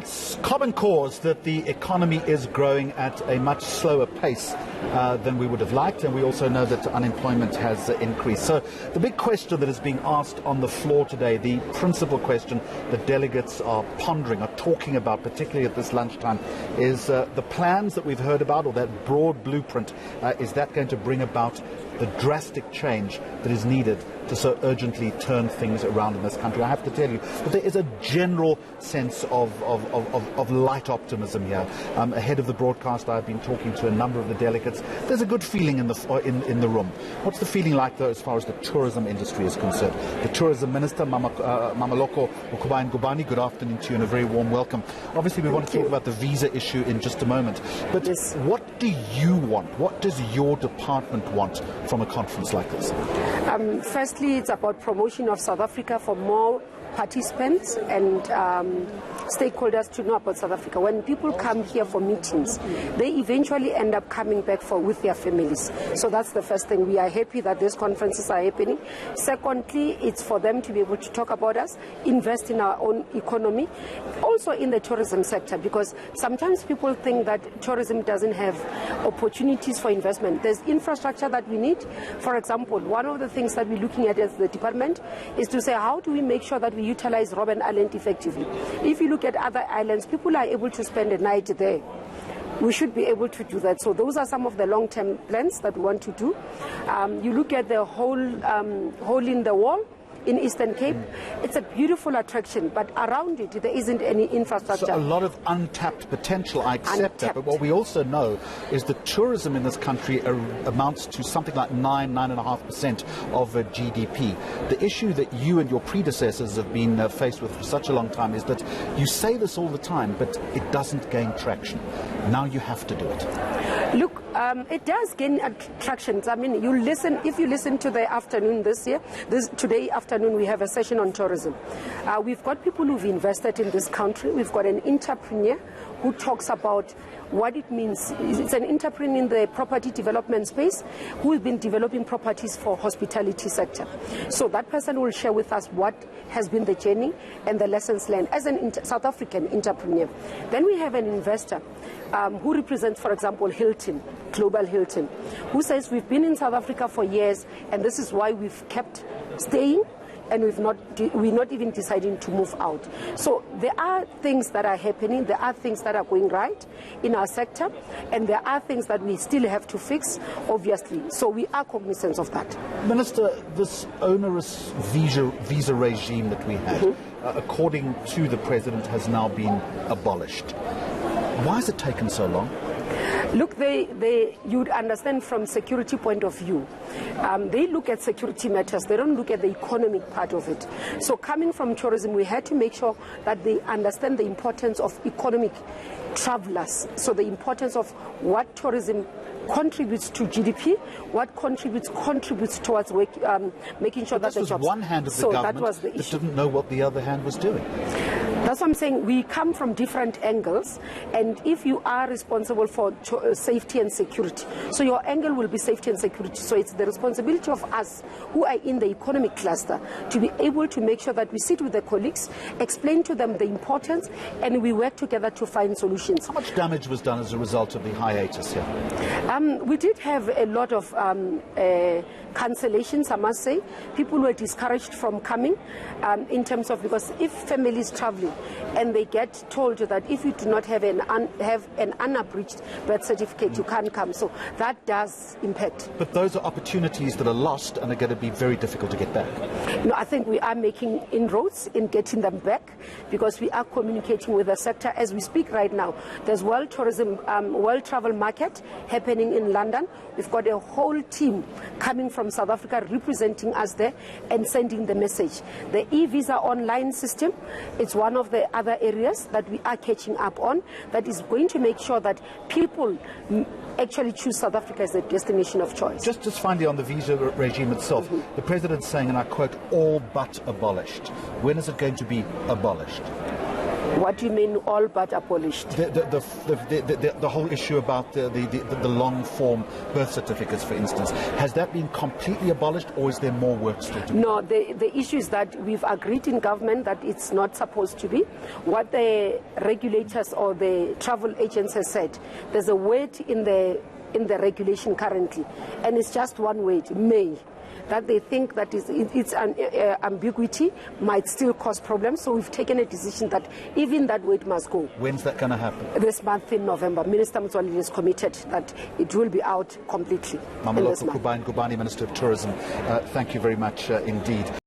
It's common cause that the economy is growing at a much slower pace than we would have liked, and we also know that unemployment has increased. So the big question that is being asked on the floor today, the principal question that delegates are pondering, are talking about, particularly at this lunchtime, is the plans that we've heard about, or that broad blueprint, is that going to bring about the drastic change that is needed to so urgently turn things around in this country. I have to tell you that there is a general sense of light optimism here. Ahead of the broadcast, I've been talking to a number of the delegates. There's a good feeling in the room. What's the feeling like, though, as far as the tourism industry is concerned? The Tourism Minister, Mameloko Mkhwebane, good afternoon to you and a very warm welcome. Obviously, we want to talk about the visa issue in just a moment. But what do you want? What does your department want from a conference like this? Firstly, it's about promotion of South Africa for more participants and stakeholders to know about South Africa. When people come here for meetings, they eventually end up coming back with their families. So that's the first thing. We are happy that these conferences are happening. Secondly, it's for them to be able to talk about us, invest in our own economy, also in the tourism sector, because sometimes people think that tourism doesn't have opportunities for investment. There's infrastructure that we need. For example, one of the things that we're looking at as the department is to say, how do we make sure that we utilize Robben Island effectively? If you look at other islands, people are able to spend a night there. We should be able to do that. So those are some of the long-term plans that we want to do. You look at the hole in the wall in Eastern Cape. It's a beautiful attraction, but around it, there isn't any infrastructure. So a lot of untapped potential, I accept that. But what we also know is that tourism in this country amounts to something like 9.5% of GDP. The issue that you and your predecessors have been faced with for such a long time is that you say this all the time, but it doesn't gain traction. Now you have to do it. Look, it does gain traction. I mean, if you listen to the afternoon today afternoon, we have a session on tourism. We've got people who've invested in this country. We've got an entrepreneur who talks about what it means. It's an entrepreneur in the property development space who has been developing properties for hospitality sector. So that person will share with us what has been the journey and the lessons learned as a South African entrepreneur. Then we have an investor who represents, for example, Hilton, Global Hilton, who says we've been in South Africa for years and this is why we've kept staying, and we're not even deciding to move out. So there are things that are happening, there are things that are going right in our sector, and there are things that we still have to fix, obviously. So we are cognizant of that. Minister, this onerous visa regime that we had, according to the President, has now been abolished. Why has it taken so long? Look, you'd understand from security point of view. They look at security matters. They don't look at the economic part of it. So coming from tourism, we had to make sure that they understand the importance of economic travelers. So the importance of what tourism contributes to GDP, what contributes towards making sure that the jobs. One hand of the government that didn't know what the other hand was doing. That's what I'm saying. We come from different angles, and if you are responsible for safety and security, so your angle will be safety and security. So it's the responsibility of us who are in the economic cluster to be able to make sure that we sit with the colleagues, explain to them the importance, and we work together to find solutions. How much damage was done as a result of the hiatus here? We did have a lot of cancellations, I must say. People were discouraged from coming in terms of, because if families traveling and they get told that if you do not have an unabridged birth certificate, you can't come. So that does impact. But those are opportunities that are lost and are going to be very difficult to get back. No, I think we are making inroads in getting them back, because we are communicating with the sector as we speak right now. There's World Travel Market happening in London. We've got a whole team coming from South Africa representing us there and sending the message. The e-visa online system, it's one of the other areas that we are catching up on, that is going to make sure that people actually choose South Africa as a destination of choice. Just finally on the visa regime itself, the President's saying, and I quote, all but abolished. When is it going to be abolished? What do you mean all but abolished? The whole issue about the long form birth certificates, for instance, has that been completely abolished, or is there more work still to do? No, the issue is that we've agreed in government that it's not supposed to be. What the regulators or the travel agents have said, there's a word in the regulation currently, and it's just one word, may. That they think that its ambiguity might still cause problems. So we've taken a decision that even that word must go. When's that going to happen? This month in November. Minister Motsoaledi is committed that it will be out completely. Mameloko Ngubane, Minister of Tourism, thank you very much indeed.